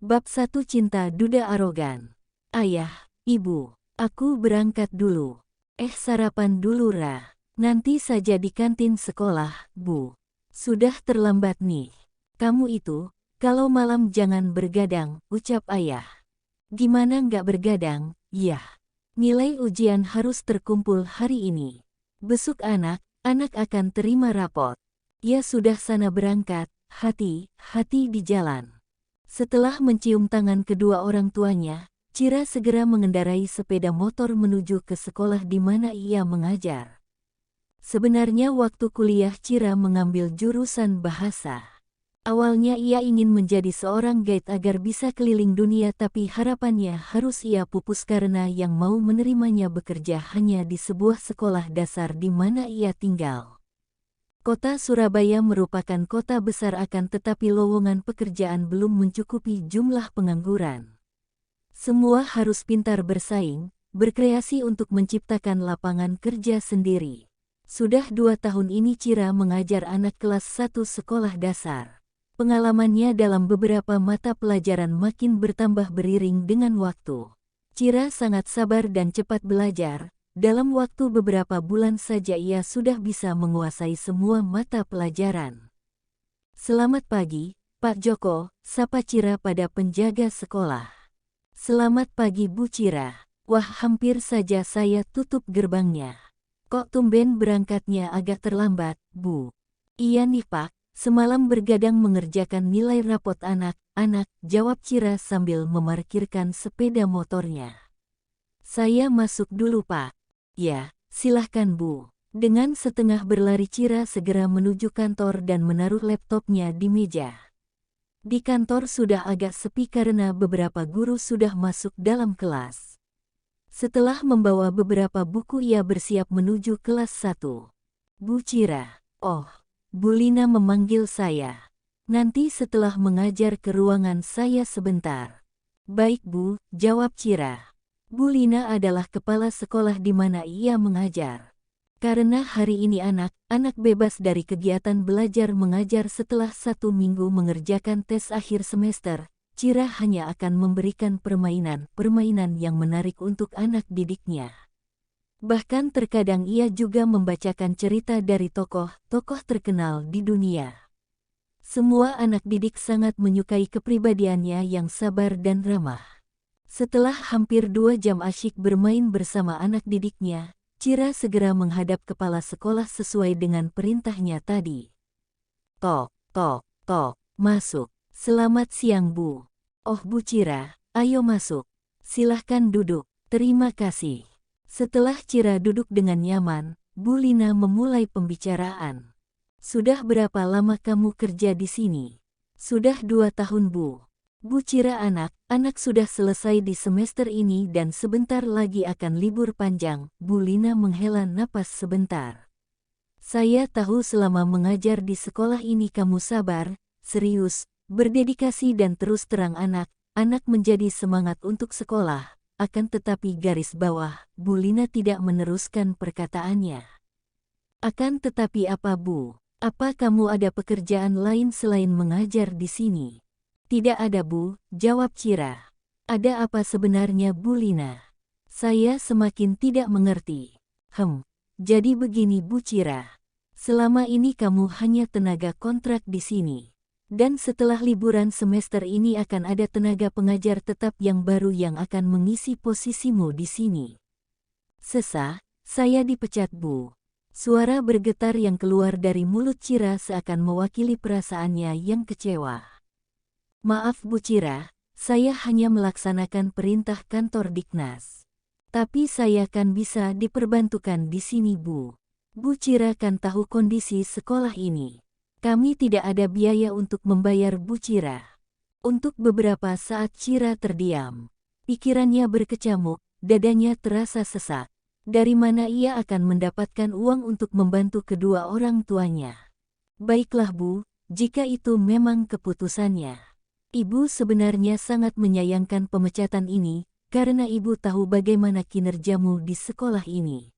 Bab 1 Cinta Duda Arogan. Ayah, Ibu, aku berangkat dulu. Sarapan dulu Ra. Nanti saja di kantin sekolah, Bu. Sudah terlambat nih. Kamu itu, kalau malam jangan bergadang, ucap ayah. Gimana nggak bergadang, yah. Nilai ujian harus terkumpul hari ini. Besok anak akan terima rapot. Ya sudah sana berangkat, hati-hati di jalan. Setelah mencium tangan kedua orang tuanya, Cira segera mengendarai sepeda motor menuju ke sekolah di mana ia mengajar. Sebenarnya waktu kuliah Cira mengambil jurusan bahasa. Awalnya ia ingin menjadi seorang guide agar bisa keliling dunia, tapi harapannya harus ia pupus karena yang mau menerimanya bekerja hanya di sebuah sekolah dasar di mana ia tinggal. Kota Surabaya merupakan kota besar akan tetapi lowongan pekerjaan belum mencukupi jumlah pengangguran. Semua harus pintar bersaing, berkreasi untuk menciptakan lapangan kerja sendiri. Sudah 2 tahun ini Cira mengajar anak kelas 1 sekolah dasar. Pengalamannya dalam beberapa mata pelajaran makin bertambah beriring dengan waktu. Cira sangat sabar dan cepat belajar. Dalam waktu beberapa bulan saja ia sudah bisa menguasai semua mata pelajaran. Selamat pagi, Pak Joko, sapa Cira pada penjaga sekolah. Selamat pagi Bu Cira. Wah, hampir saja saya tutup gerbangnya. Kok tumben berangkatnya agak terlambat, Bu? Iya nih Pak, semalam bergadang mengerjakan nilai rapot anak-anak, jawab Cira sambil memarkirkan sepeda motornya. Saya masuk dulu Pak. Ya, silahkan Bu. Dengan setengah berlari Cira segera menuju kantor dan menaruh laptopnya di meja. Di kantor sudah agak sepi karena beberapa guru sudah masuk dalam kelas. Setelah membawa beberapa buku ia bersiap menuju kelas 1. Bu Cira. Oh, Bu Lina memanggil saya. Nanti setelah mengajar ke ruangan saya sebentar. Baik Bu, jawab Cira. Bu Lina adalah kepala sekolah di mana ia mengajar. Karena hari ini anak-anak bebas dari kegiatan belajar mengajar setelah 1 minggu mengerjakan tes akhir semester, Cira hanya akan memberikan permainan yang menarik untuk anak didiknya. Bahkan terkadang ia juga membacakan cerita dari tokoh-tokoh terkenal di dunia. Semua anak didik sangat menyukai kepribadiannya yang sabar dan ramah. Setelah hampir 2 jam asyik bermain bersama anak didiknya, Cira segera menghadap kepala sekolah sesuai dengan perintahnya tadi. Tok, tok, tok, masuk. Selamat siang Bu. Oh Bu Cira, ayo masuk. Silahkan duduk, terima kasih. Setelah Cira duduk dengan nyaman, Bu Lina memulai pembicaraan. Sudah berapa lama kamu kerja di sini? Sudah 2 tahun Bu. Bu Cira anak sudah selesai di semester ini dan sebentar lagi akan libur panjang. Bu Lina menghela napas sebentar. Saya tahu selama mengajar di sekolah ini kamu sabar, serius, berdedikasi dan terus terang anak menjadi semangat untuk sekolah. Akan tetapi garis bawah, Bu Lina tidak meneruskan perkataannya. Akan tetapi apa Bu? Apa kamu ada pekerjaan lain selain mengajar di sini? Tidak ada Bu, jawab Cira. Ada apa sebenarnya Bu Lina? Saya semakin tidak mengerti. Jadi begini Bu Cira. Selama ini kamu hanya tenaga kontrak di sini. Dan setelah liburan semester ini akan ada tenaga pengajar tetap yang baru yang akan mengisi posisimu di sini. Saya dipecat Bu. Suara bergetar yang keluar dari mulut Cira seakan mewakili perasaannya yang kecewa. Maaf Bu Cira, saya hanya melaksanakan perintah kantor Diknas. Tapi saya kan bisa diperbantukan di sini Bu. Bu Cira kan tahu kondisi sekolah ini. Kami tidak ada biaya untuk membayar Bu Cira. Untuk beberapa saat Cira terdiam. Pikirannya berkecamuk, dadanya terasa sesak. Dari mana ia akan mendapatkan uang untuk membantu kedua orang tuanya? Baiklah Bu, jika itu memang keputusannya. Ibu sebenarnya sangat menyayangkan pemecatan ini, karena ibu tahu bagaimana kinerjamu di sekolah ini.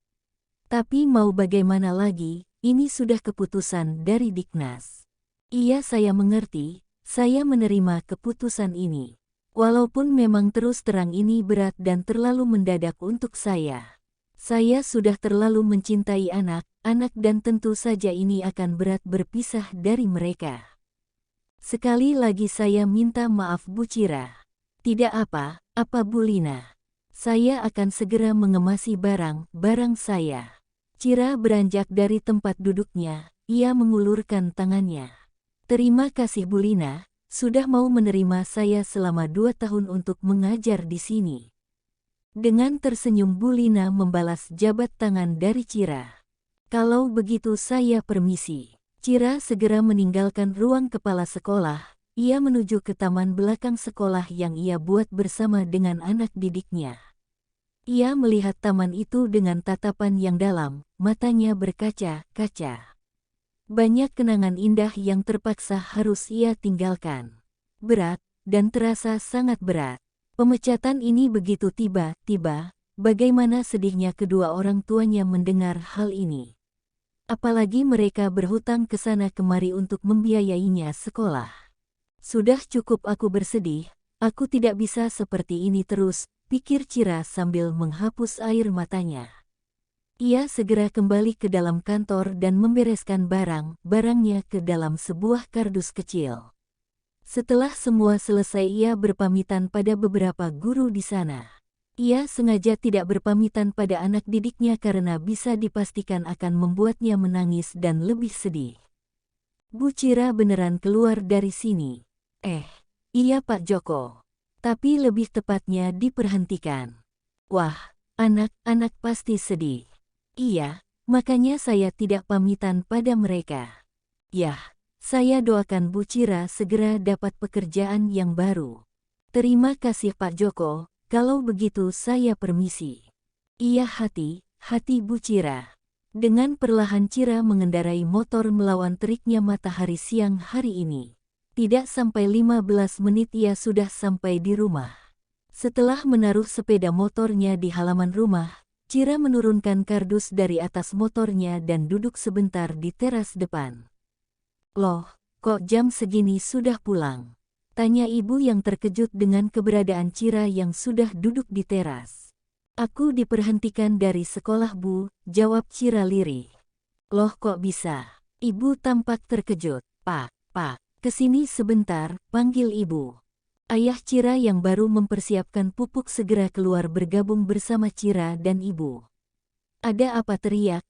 Tapi mau bagaimana lagi, ini sudah keputusan dari Diknas. Iya saya mengerti, saya menerima keputusan ini. Walaupun memang terus terang ini berat dan terlalu mendadak untuk saya. Saya sudah terlalu mencintai anak-anak dan tentu saja ini akan berat berpisah dari mereka. Sekali lagi saya minta maaf Bu Cira. Tidak apa-apa Bu Lina. Saya akan segera mengemasi barang-barang saya. Cira beranjak dari tempat duduknya, ia mengulurkan tangannya. Terima kasih Bu Lina, sudah mau menerima saya selama 2 tahun untuk mengajar di sini. Dengan tersenyum Bu Lina membalas jabat tangan dari Cira. Kalau begitu saya permisi. Cira segera meninggalkan ruang kepala sekolah, ia menuju ke taman belakang sekolah yang ia buat bersama dengan anak didiknya. Ia melihat taman itu dengan tatapan yang dalam, matanya berkaca-kaca. Banyak kenangan indah yang terpaksa harus ia tinggalkan. Berat, dan terasa sangat berat. Pemecatan ini begitu tiba-tiba, bagaimana sedihnya kedua orang tuanya mendengar hal ini. Apalagi mereka berhutang ke sana kemari untuk membiayainya sekolah. Sudah cukup aku bersedih, aku tidak bisa seperti ini terus, pikir Cira sambil menghapus air matanya. Ia segera kembali ke dalam kantor dan membereskan barang-barangnya ke dalam sebuah kardus kecil. Setelah semua selesai ia berpamitan pada beberapa guru di sana. Ia sengaja tidak berpamitan pada anak didiknya karena bisa dipastikan akan membuatnya menangis dan lebih sedih. Bu Cira beneran keluar dari sini. Iya Pak Joko. Tapi lebih tepatnya diperhentikan. Wah, anak-anak pasti sedih. Iya, makanya saya tidak pamitan pada mereka. Yah, saya doakan Bu Cira segera dapat pekerjaan yang baru. Terima kasih Pak Joko, kalau begitu saya permisi. Iya hati-hati Bu Cira. Dengan perlahan Cira mengendarai motor melawan teriknya matahari siang hari ini. Tidak sampai 15 menit ia sudah sampai di rumah. Setelah menaruh sepeda motornya di halaman rumah, Cira menurunkan kardus dari atas motornya dan duduk sebentar di teras depan. Loh, kok jam segini sudah pulang? Tanya ibu yang terkejut dengan keberadaan Cira yang sudah duduk di teras. Aku diperhentikan dari sekolah Bu, jawab Cira lirih. Loh kok bisa? Ibu tampak terkejut. Pak, kesini sebentar, panggil ibu. Ayah Cira yang baru mempersiapkan pupuk segera keluar bergabung bersama Cira dan ibu. Ada apa teriak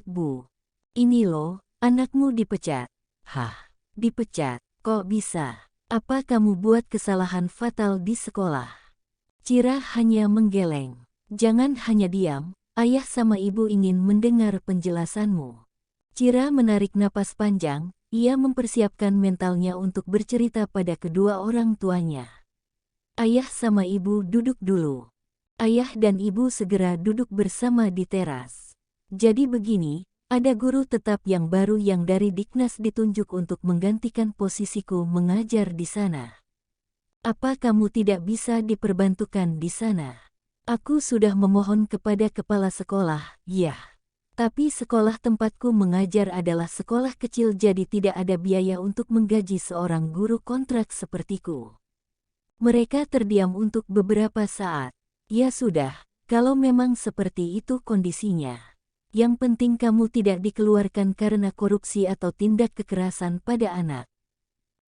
Bu? Ini loh, anakmu dipecat. Hah, dipecat? Kok bisa? Apa kamu buat kesalahan fatal di sekolah? Cira hanya menggeleng. Jangan hanya diam, ayah sama ibu ingin mendengar penjelasanmu. Cira menarik napas panjang. Ia mempersiapkan mentalnya untuk bercerita pada kedua orang tuanya. Ayah sama ibu duduk dulu. Ayah dan ibu segera duduk bersama di teras. Jadi begini, ada guru tetap yang baru yang dari Diknas ditunjuk untuk menggantikan posisiku mengajar di sana. Apa kamu tidak bisa diperbantukan di sana? Aku sudah memohon kepada kepala sekolah, ya. Tapi sekolah tempatku mengajar adalah sekolah kecil jadi tidak ada biaya untuk menggaji seorang guru kontrak sepertiku. Mereka terdiam untuk beberapa saat. Ya sudah, kalau memang seperti itu kondisinya. Yang penting kamu tidak dikeluarkan karena korupsi atau tindak kekerasan pada anak.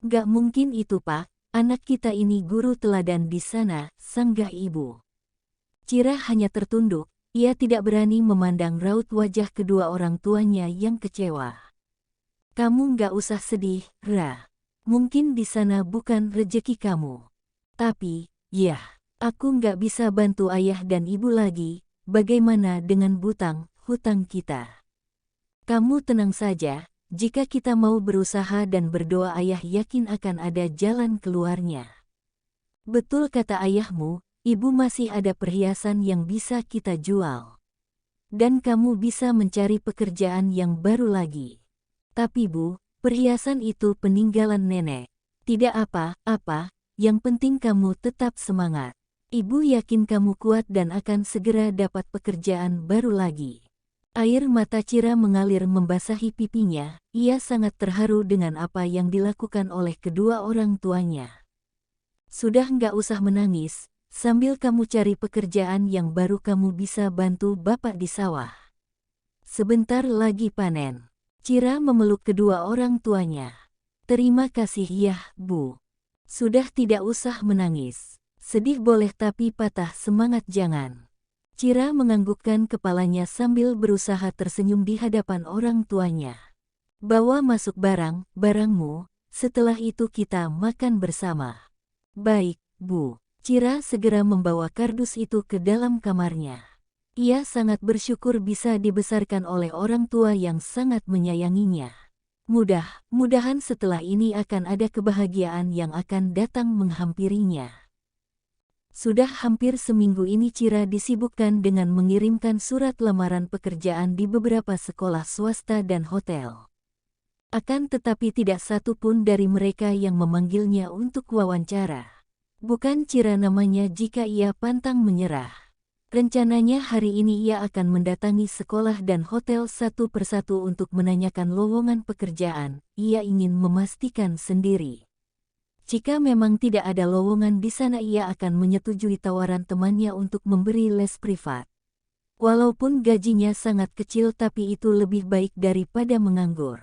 Gak mungkin itu Pak, anak kita ini guru teladan di sana, sanggah ibu. Cira hanya tertunduk. Ia tidak berani memandang raut wajah kedua orang tuanya yang kecewa. Kamu nggak usah sedih, Ra. Mungkin di sana bukan rejeki kamu. Tapi, ya, aku nggak bisa bantu ayah dan ibu lagi. Bagaimana dengan hutang kita? Kamu tenang saja, jika kita mau berusaha dan berdoa ayah yakin akan ada jalan keluarnya. Betul kata ayahmu. Ibu masih ada perhiasan yang bisa kita jual. Dan kamu bisa mencari pekerjaan yang baru lagi. Tapi Bu, perhiasan itu peninggalan nenek. Tidak apa-apa, yang penting kamu tetap semangat. Ibu yakin kamu kuat dan akan segera dapat pekerjaan baru lagi. Air mata Cira mengalir membasahi pipinya, ia sangat terharu dengan apa yang dilakukan oleh kedua orang tuanya. Sudah nggak usah menangis, sambil kamu cari pekerjaan yang baru kamu bisa bantu bapak di sawah. Sebentar lagi panen. Cira memeluk kedua orang tuanya. Terima kasih ya, Bu. Sudah tidak usah menangis. Sedih boleh tapi patah semangat jangan. Cira menganggukkan kepalanya sambil berusaha tersenyum di hadapan orang tuanya. Bawa masuk barangmu, setelah itu kita makan bersama. Baik, Bu. Cira segera membawa kardus itu ke dalam kamarnya. Ia sangat bersyukur bisa dibesarkan oleh orang tua yang sangat menyayanginya. Mudah-mudahan setelah ini akan ada kebahagiaan yang akan datang menghampirinya. Sudah hampir seminggu ini Cira disibukkan dengan mengirimkan surat lamaran pekerjaan di beberapa sekolah swasta dan hotel. Akan tetapi tidak satu pun dari mereka yang memanggilnya untuk wawancara. Bukan Cira namanya jika ia pantang menyerah. Rencananya hari ini ia akan mendatangi sekolah dan hotel satu persatu untuk menanyakan lowongan pekerjaan. Ia ingin memastikan sendiri. Jika memang tidak ada lowongan di sana ia akan menyetujui tawaran temannya untuk memberi les privat. Walaupun gajinya sangat kecil tapi itu lebih baik daripada menganggur.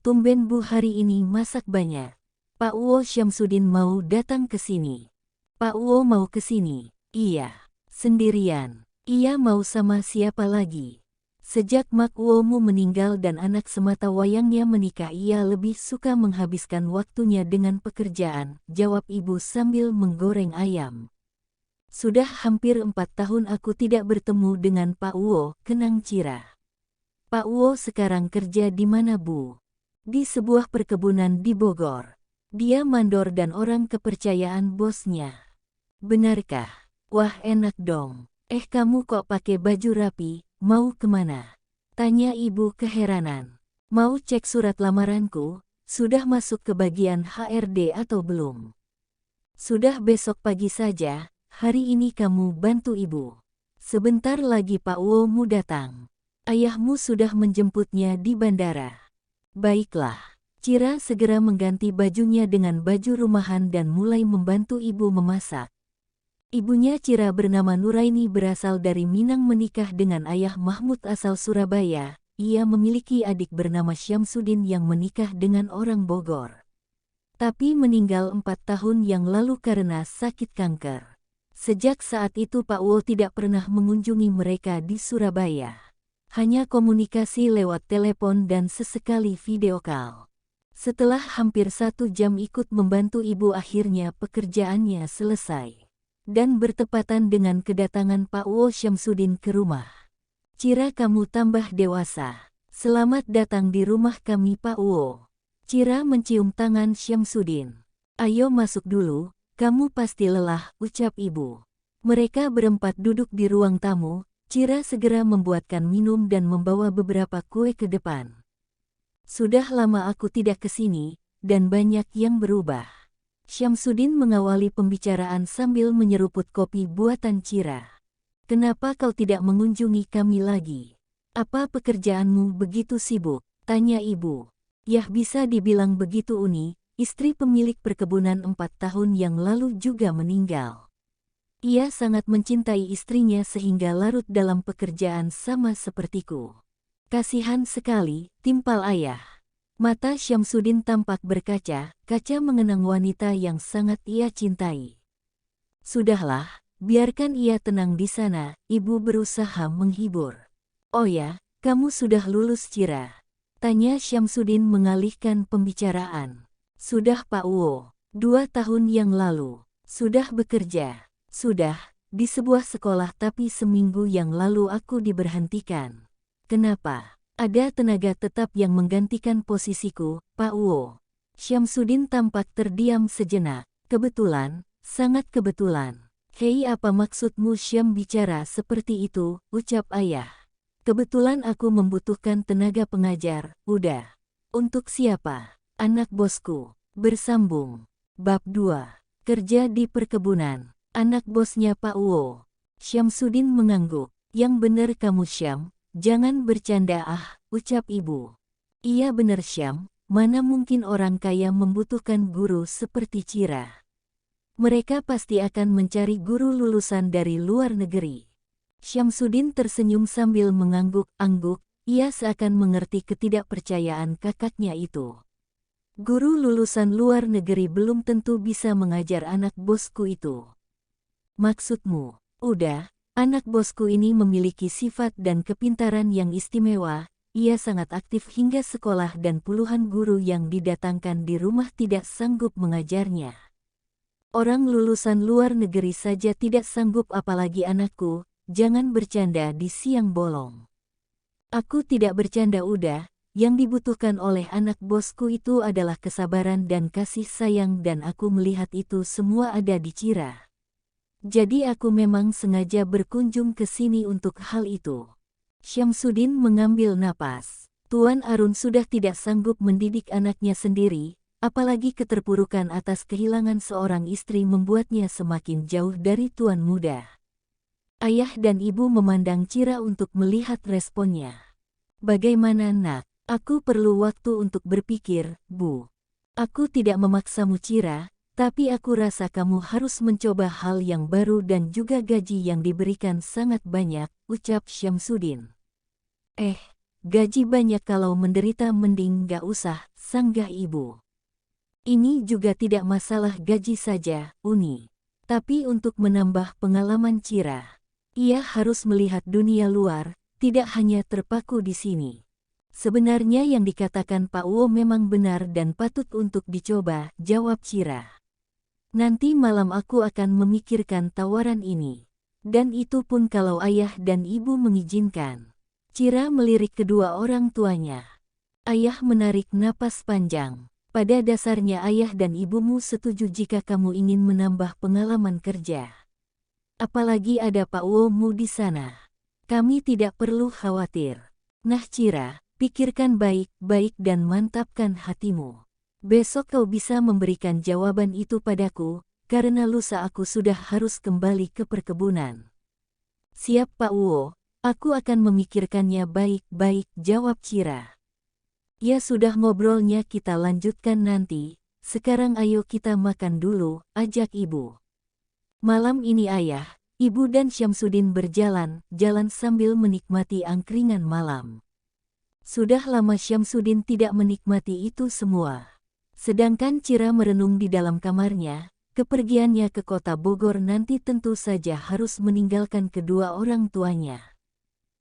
Tumben Bu hari ini masak banyak. Pak Uwo Syamsuddin mau datang ke sini. Pak Uwo mau ke sini? Iya. Sendirian. Ia mau sama siapa lagi? Sejak Mak Uwomu meninggal dan anak semata wayangnya menikah ia lebih suka menghabiskan waktunya dengan pekerjaan, jawab ibu sambil menggoreng ayam. Sudah hampir 4 tahun aku tidak bertemu dengan Pak Uwo, kenang Cira. Pak Uwo sekarang kerja di mana Bu? Di sebuah perkebunan di Bogor. Dia mandor dan orang kepercayaan bosnya. Benarkah? Wah enak dong. Kamu kok pakai baju rapi, mau kemana? Tanya ibu keheranan. Mau cek surat lamaranku, sudah masuk ke bagian HRD atau belum? Sudah besok pagi saja, hari ini kamu bantu ibu. Sebentar lagi Pak Uwomu datang. Ayahmu sudah menjemputnya di bandara. Baiklah, Cira segera mengganti bajunya dengan baju rumahan dan mulai membantu ibu memasak. Ibunya Cira bernama Nuraini berasal dari Minang menikah dengan ayah Mahmud asal Surabaya. Ia memiliki adik bernama Syamsuddin yang menikah dengan orang Bogor. Tapi meninggal 4 tahun yang lalu karena sakit kanker. Sejak saat itu Pak Uwo tidak pernah mengunjungi mereka di Surabaya. Hanya komunikasi lewat telepon dan sesekali video call. Setelah hampir 1 jam ikut membantu ibu akhirnya pekerjaannya selesai. Dan bertepatan dengan kedatangan Pak Uwo Syamsuddin ke rumah. Cira kamu tambah dewasa. Selamat datang di rumah kami Pak Uwo. Cira mencium tangan Syamsuddin. Ayo masuk dulu, kamu pasti lelah, ucap ibu. Mereka berempat duduk di ruang tamu. Cira segera membuatkan minum dan membawa beberapa kue ke depan. Sudah lama aku tidak ke sini, dan banyak yang berubah. Syamsuddin mengawali pembicaraan sambil menyeruput kopi buatan Cira. Kenapa kau tidak mengunjungi kami lagi? Apa pekerjaanmu begitu sibuk? Tanya ibu. Yah bisa dibilang begitu Uni, istri pemilik perkebunan 4 tahun yang lalu juga meninggal. Ia sangat mencintai istrinya sehingga larut dalam pekerjaan sama sepertiku. Kasihan sekali, timpal ayah. Mata Syamsuddin tampak berkaca-kaca mengenang wanita yang sangat ia cintai. Sudahlah, biarkan ia tenang di sana, ibu berusaha menghibur. Oh ya, kamu sudah lulus Cira? Tanya Syamsuddin mengalihkan pembicaraan. Sudah Pak Uwo, 2 tahun yang lalu. Sudah bekerja. Sudah, di sebuah sekolah tapi seminggu yang lalu aku diberhentikan. Kenapa? Ada tenaga tetap yang menggantikan posisiku, Pak Uwo. Syamsuddin tampak terdiam sejenak. Kebetulan, sangat kebetulan. Hei apa maksudmu Syam bicara seperti itu, ucap ayah. Kebetulan aku membutuhkan tenaga pengajar, udah. Untuk siapa? Anak bosku. Bersambung. Bab 2. Kerja di perkebunan. Anak bosnya Pak Uwo. Syamsuddin mengangguk. Yang benar kamu Syam, jangan bercanda ucap ibu. Iya benar Syam, mana mungkin orang kaya membutuhkan guru seperti Cira. Mereka pasti akan mencari guru lulusan dari luar negeri. Syamsuddin tersenyum sambil mengangguk-angguk, ia seakan mengerti ketidakpercayaan kakaknya itu. Guru lulusan luar negeri belum tentu bisa mengajar anak bosku itu. Maksudmu, udah, anak bosku ini memiliki sifat dan kepintaran yang istimewa, ia sangat aktif hingga sekolah dan puluhan guru yang didatangkan di rumah tidak sanggup mengajarnya. Orang lulusan luar negeri saja tidak sanggup apalagi anakku. Jangan bercanda di siang bolong. Aku tidak bercanda udah, yang dibutuhkan oleh anak bosku itu adalah kesabaran dan kasih sayang dan aku melihat itu semua ada di Cira. Jadi aku memang sengaja berkunjung ke sini untuk hal itu. Syamsuddin mengambil napas. Tuan Arun sudah tidak sanggup mendidik anaknya sendiri, apalagi keterpurukan atas kehilangan seorang istri membuatnya semakin jauh dari tuan muda. Ayah dan ibu memandang Cira untuk melihat responnya. Bagaimana nak? Aku perlu waktu untuk berpikir, Bu. Aku tidak memaksamu Cira, tapi aku rasa kamu harus mencoba hal yang baru dan juga gaji yang diberikan sangat banyak, ucap Syamsuddin. Gaji banyak kalau menderita mending gak usah, sanggah ibu. Ini juga tidak masalah gaji saja, Uni. Tapi untuk menambah pengalaman Cira. Ia harus melihat dunia luar, tidak hanya terpaku di sini. Sebenarnya yang dikatakan Pak Wo memang benar dan patut untuk dicoba, jawab Cira. Nanti malam aku akan memikirkan tawaran ini. Dan itu pun kalau ayah dan ibu mengizinkan. Cira melirik kedua orang tuanya. Ayah menarik napas panjang. Pada dasarnya ayah dan ibumu setuju jika kamu ingin menambah pengalaman kerja. Apalagi ada Pak Wo-mu di sana. Kami tidak perlu khawatir. Nah Cira, pikirkan baik-baik dan mantapkan hatimu. Besok kau bisa memberikan jawaban itu padaku, karena lusa aku sudah harus kembali ke perkebunan. Siap Pak Wo, aku akan memikirkannya baik-baik, jawab Cira. Ya sudah ngobrolnya kita lanjutkan nanti, sekarang ayo kita makan dulu, ajak ibu. Malam ini ayah, ibu dan Syamsuddin berjalan sambil menikmati angkringan malam. Sudah lama Syamsuddin tidak menikmati itu semua. Sedangkan Cira merenung di dalam kamarnya, kepergiannya ke kota Bogor nanti tentu saja harus meninggalkan kedua orang tuanya.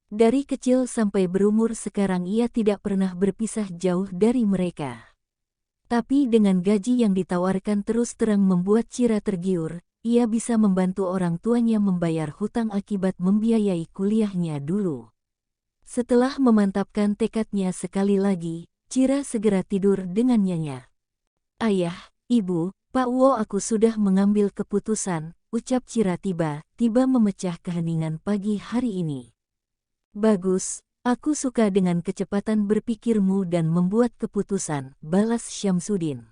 Dari kecil sampai berumur sekarang ia tidak pernah berpisah jauh dari mereka. Tapi dengan gaji yang ditawarkan terus terang membuat Cira tergiur. Ia bisa membantu orang tuanya membayar hutang akibat membiayai kuliahnya dulu. Setelah memantapkan tekadnya sekali lagi, Cira segera tidur dengan nyenyak. Ayah, ibu, Pak Wo aku sudah mengambil keputusan, ucap Cira tiba-tiba memecah keheningan pagi hari ini. Bagus, aku suka dengan kecepatan berpikirmu dan membuat keputusan, balas Syamsuddin.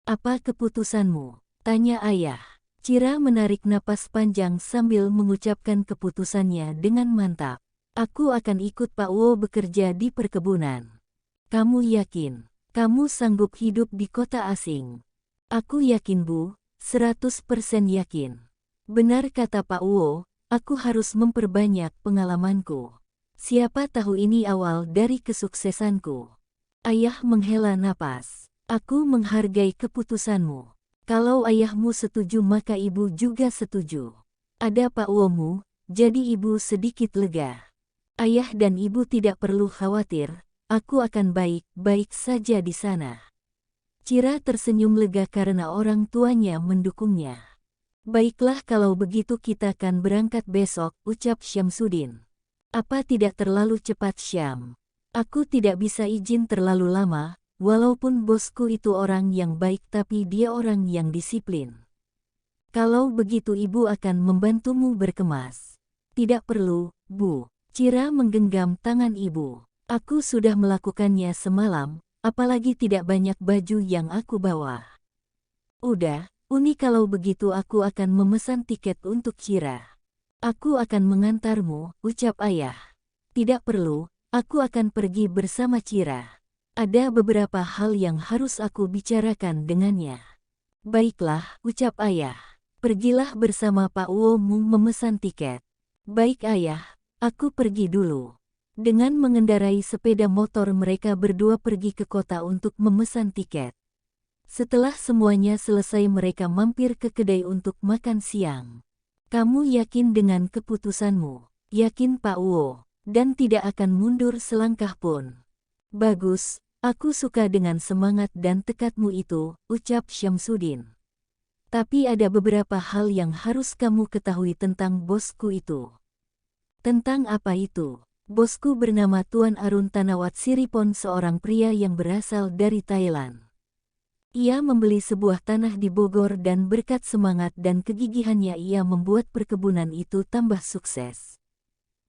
Apa keputusanmu? Tanya ayah. Cira menarik napas panjang sambil mengucapkan keputusannya dengan mantap. Aku akan ikut Pak Wo bekerja di perkebunan. Kamu yakin? Kamu sanggup hidup di kota asing? Aku yakin Bu, 100% yakin. Benar kata Pak Wo, aku harus memperbanyak pengalamanku. Siapa tahu ini awal dari kesuksesanku. Ayah menghela napas. Aku menghargai keputusanmu. Kalau ayahmu setuju maka ibu juga setuju. Ada Pak Wo-mu, jadi ibu sedikit lega. Ayah dan ibu tidak perlu khawatir, aku akan baik-baik saja di sana. Cira tersenyum lega karena orang tuanya mendukungnya. Baiklah kalau begitu kita akan berangkat besok, ucap Syamsuddin. Apa tidak terlalu cepat Syam? Aku tidak bisa izin terlalu lama. Walaupun bosku itu orang yang baik tapi dia orang yang disiplin. Kalau begitu ibu akan membantumu berkemas. Tidak perlu, Bu. Cira menggenggam tangan ibu. Aku sudah melakukannya semalam, apalagi tidak banyak baju yang aku bawa. Udah, Uni kalau begitu aku akan memesan tiket untuk Cira. Aku akan mengantarmu, ucap ayah. Tidak perlu, aku akan pergi bersama Cira. Ada beberapa hal yang harus aku bicarakan dengannya. Baiklah, ucap ayah. Pergilah bersama Pak Uomu memesan tiket. Baik ayah, aku pergi dulu. Dengan mengendarai sepeda motor mereka berdua pergi ke kota untuk memesan tiket. Setelah semuanya selesai mereka mampir ke kedai untuk makan siang. Kamu yakin dengan keputusanmu? Yakin Pak Uo, dan tidak akan mundur selangkah pun. Bagus, aku suka dengan semangat dan tekadmu itu, ucap Syamsuddin. Tapi ada beberapa hal yang harus kamu ketahui tentang bosku itu. Tentang apa itu? Bosku bernama Tuan Arun Tanawat Siripon, seorang pria yang berasal dari Thailand. Ia membeli sebuah tanah di Bogor dan berkat semangat dan kegigihannya ia membuat perkebunan itu tambah sukses.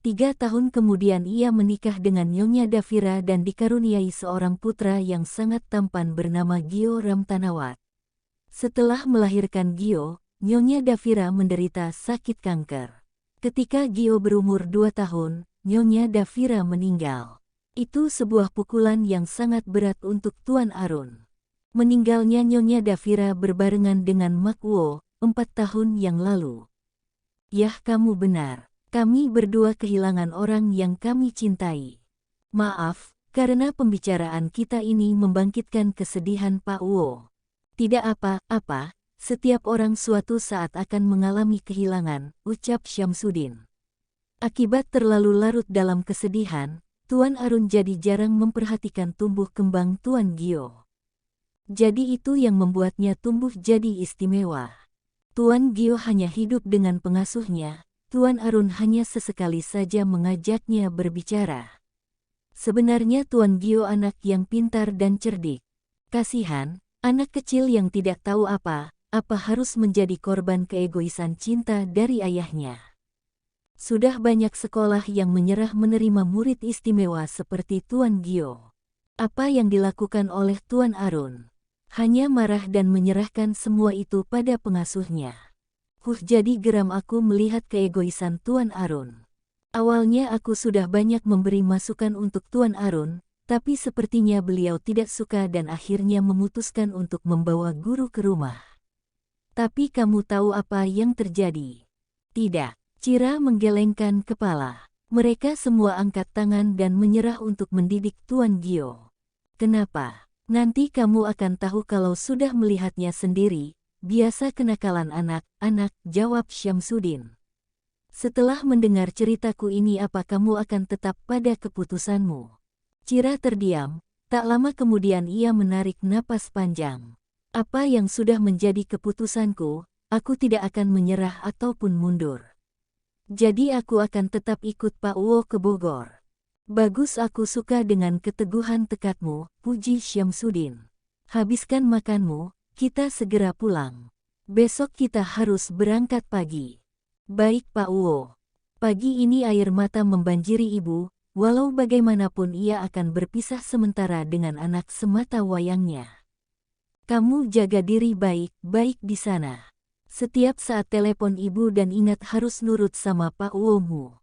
3 tahun kemudian ia menikah dengan Nyonya Davira dan dikaruniai seorang putra yang sangat tampan bernama Gio Ram Tanawat. Setelah melahirkan Gio, Nyonya Davira menderita sakit kanker. Ketika Gio berumur 2 tahun, Nyonya Davira meninggal. Itu sebuah pukulan yang sangat berat untuk Tuan Arun. Meninggalnya Nyonya Davira berbarengan dengan Mak Wo, 4 tahun yang lalu. Yah, kamu benar. Kami berdua kehilangan orang yang kami cintai. Maaf, karena pembicaraan kita ini membangkitkan kesedihan Pak Wo. Tidak apa-apa, setiap orang suatu saat akan mengalami kehilangan, ucap Syamsuddin. Akibat terlalu larut dalam kesedihan, Tuan Arun jadi jarang memperhatikan tumbuh kembang Tuan Gio. Jadi itu yang membuatnya tumbuh jadi istimewa. Tuan Gio hanya hidup dengan pengasuhnya, Tuan Arun hanya sesekali saja mengajaknya berbicara. Sebenarnya Tuan Gio anak yang pintar dan cerdik. Kasihan, anak kecil yang tidak tahu apa harus menjadi korban keegoisan cinta dari ayahnya. Sudah banyak sekolah yang menyerah menerima murid istimewa seperti Tuan Gio. Apa yang dilakukan oleh Tuan Arun? Hanya marah dan menyerahkan semua itu pada pengasuhnya. Jadi geram aku melihat keegoisan Tuan Arun. Awalnya aku sudah banyak memberi masukan untuk Tuan Arun, tapi sepertinya beliau tidak suka dan akhirnya memutuskan untuk membawa guru ke rumah. Tapi kamu tahu apa yang terjadi? Tidak, Cira menggelengkan kepala. Mereka semua angkat tangan dan menyerah untuk mendidik Tuan Gio. Kenapa? Nanti kamu akan tahu kalau sudah melihatnya sendiri. Biasa kenakalan anak-anak, jawab Syamsuddin. Setelah mendengar ceritaku ini apa kamu akan tetap pada keputusanmu? Cira terdiam, tak lama kemudian ia menarik napas panjang. Apa yang sudah menjadi keputusanku, aku tidak akan menyerah ataupun mundur. Jadi aku akan tetap ikut Pak Wo ke Bogor. Bagus, aku suka dengan keteguhan tekadmu, puji Syamsuddin. Habiskan makanmu, kita segera pulang. Besok kita harus berangkat pagi. Baik Pak Wo. Pagi ini air mata membanjiri ibu, walau bagaimanapun ia akan berpisah sementara dengan anak semata wayangnya. Kamu jaga diri baik-baik di sana. Setiap saat telepon ibu dan ingat harus nurut sama Pak Womu.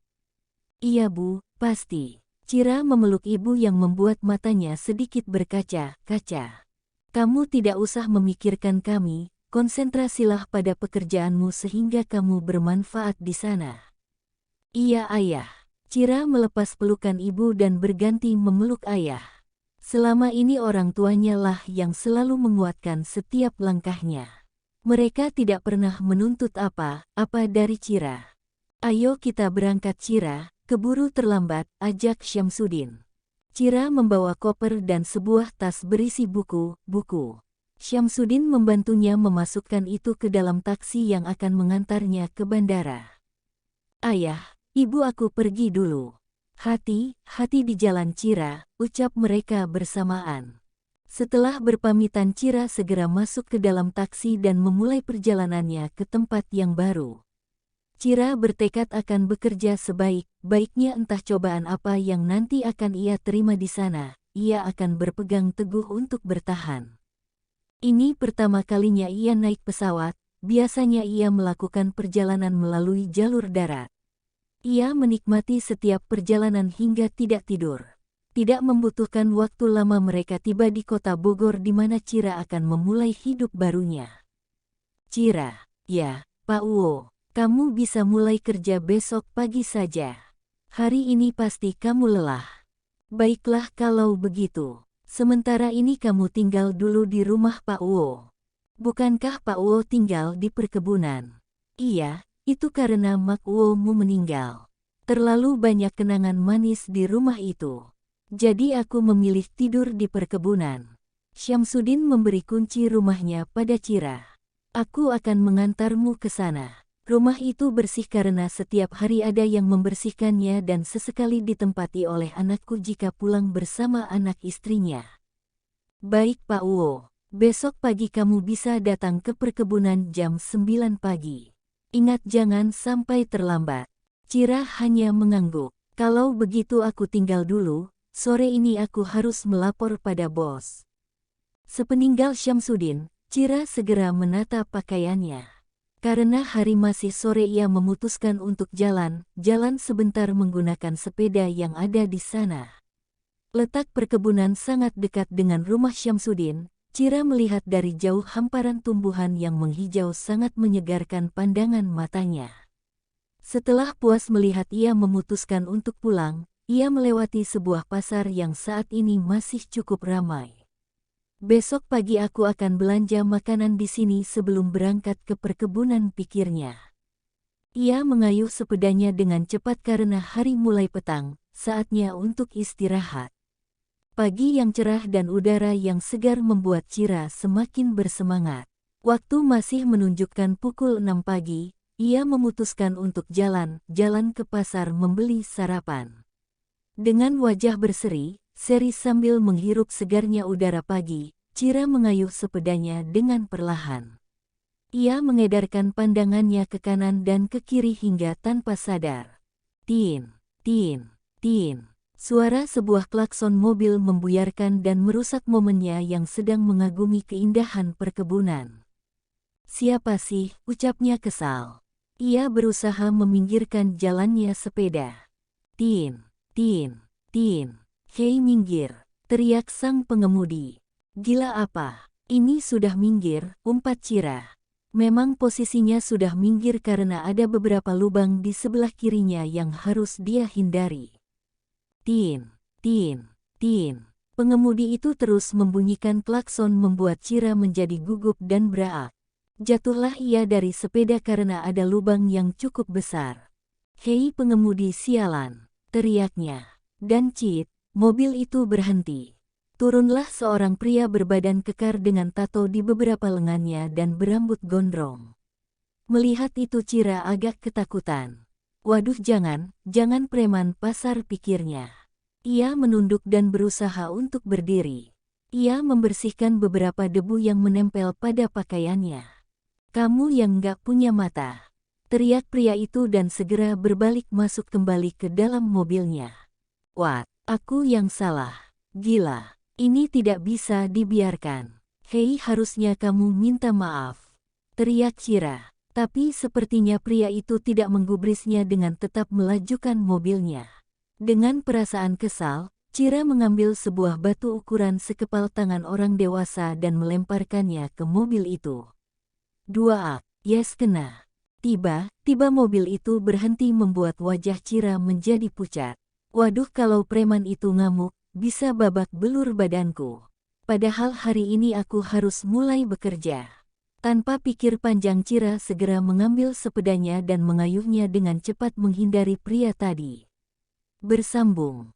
Iya Bu, pasti. Cira memeluk ibu yang membuat matanya sedikit berkaca-kaca. Kamu tidak usah memikirkan kami, konsentrasilah pada pekerjaanmu sehingga kamu bermanfaat di sana. Iya ayah. Cira melepas pelukan ibu dan berganti memeluk ayah. Selama ini orang tuanya lah yang selalu menguatkan setiap langkahnya. Mereka tidak pernah menuntut apa-apa dari Cira. Ayo kita berangkat Cira, keburu terlambat, ajak Syamsuddin. Cira membawa koper dan sebuah tas berisi buku-buku. Syamsuddin membantunya memasukkan itu ke dalam taksi yang akan mengantarnya ke bandara. Ayah, ibu aku pergi dulu. Hati-hati di jalan Cira, ucap mereka bersamaan. Setelah berpamitan Cira segera masuk ke dalam taksi dan memulai perjalanannya ke tempat yang baru. Cira bertekad akan bekerja sebaik-baiknya entah cobaan apa yang nanti akan ia terima di sana, ia akan berpegang teguh untuk bertahan. Ini pertama kalinya ia naik pesawat, biasanya ia melakukan perjalanan melalui jalur darat. Ia menikmati setiap perjalanan hingga tidak tidur. Tidak membutuhkan waktu lama mereka tiba di kota Bogor di mana Cira akan memulai hidup barunya. Cira, ya, Pak Uwo, kamu bisa mulai kerja besok pagi saja. Hari ini pasti kamu lelah. Baiklah kalau begitu. Sementara ini kamu tinggal dulu di rumah Pak Uwo. Bukankah Pak Uwo tinggal di perkebunan? Iya, itu karena Mak Uwomu meninggal. Terlalu banyak kenangan manis di rumah itu. Jadi aku memilih tidur di perkebunan. Syamsuddin memberi kunci rumahnya pada Cira. Aku akan mengantarmu ke sana. Rumah itu bersih karena setiap hari ada yang membersihkannya dan sesekali ditempati oleh anakku jika pulang bersama anak istrinya. Baik Pak Uwo, besok pagi kamu bisa datang ke perkebunan jam 9 pagi. Ingat jangan sampai terlambat. Cira hanya mengangguk. Kalau begitu aku tinggal dulu, sore ini aku harus melapor pada bos. Sepeninggal Syamsuddin, Cira segera menata pakaiannya. Karena hari masih sore ia memutuskan untuk jalan sebentar menggunakan sepeda yang ada di sana. Letak perkebunan sangat dekat dengan rumah Syamsuddin. Cira melihat dari jauh hamparan tumbuhan yang menghijau sangat menyegarkan pandangan matanya. Setelah puas melihat ia memutuskan untuk pulang, ia melewati sebuah pasar yang saat ini masih cukup ramai. Besok pagi aku akan belanja makanan di sini sebelum berangkat ke perkebunan, pikirnya. Ia mengayuh sepedanya dengan cepat karena hari mulai petang, saatnya untuk istirahat. Pagi yang cerah dan udara yang segar membuat Cira semakin bersemangat. Waktu masih menunjukkan pukul 6 pagi, ia memutuskan untuk jalan ke pasar membeli sarapan. Dengan wajah berseri, sambil menghirup segarnya udara pagi, Cira mengayuh sepedanya dengan perlahan. Ia mengedarkan pandangannya ke kanan dan ke kiri hingga tanpa sadar. Tin, tin, tin. Suara sebuah klakson mobil membuyarkan dan merusak momennya yang sedang mengagumi keindahan perkebunan. Siapa sih, ucapnya kesal. Ia berusaha meminggirkan jalannya sepeda. Tin, tin, tin. Hei minggir, teriak sang pengemudi. Gila apa? Ini sudah minggir, umpat Cira. Memang posisinya sudah minggir karena ada beberapa lubang di sebelah kirinya yang harus dia hindari. Tin, tin, tin. Pengemudi itu terus membunyikan klakson membuat Cira menjadi gugup dan beraak. Jatuhlah ia dari sepeda karena ada lubang yang cukup besar. Hei pengemudi sialan, teriaknya. Dan cit, mobil itu berhenti. Turunlah seorang pria berbadan kekar dengan tato di beberapa lengannya dan berambut gondrong. Melihat itu Cira agak ketakutan. Waduh jangan preman pasar, pikirnya. Ia menunduk dan berusaha untuk berdiri. Ia membersihkan beberapa debu yang menempel pada pakaiannya. Kamu yang gak punya mata, teriak pria itu dan segera berbalik masuk kembali ke dalam mobilnya. Wah, aku yang salah. Gila, ini tidak bisa dibiarkan. Hei, harusnya kamu minta maaf, teriak Cira. Tapi sepertinya pria itu tidak menggubrisnya dengan tetap melajukan mobilnya. Dengan perasaan kesal, Cira mengambil sebuah batu ukuran sekepal tangan orang dewasa dan melemparkannya ke mobil itu. Dua ak, yes kena. Tiba mobil itu berhenti membuat wajah Cira menjadi pucat. Waduh, kalau preman itu ngamuk, bisa babak belur badanku. Padahal hari ini aku harus mulai bekerja. Tanpa pikir panjang Cira segera mengambil sepedanya dan mengayuhnya dengan cepat menghindari pria tadi. Bersambung.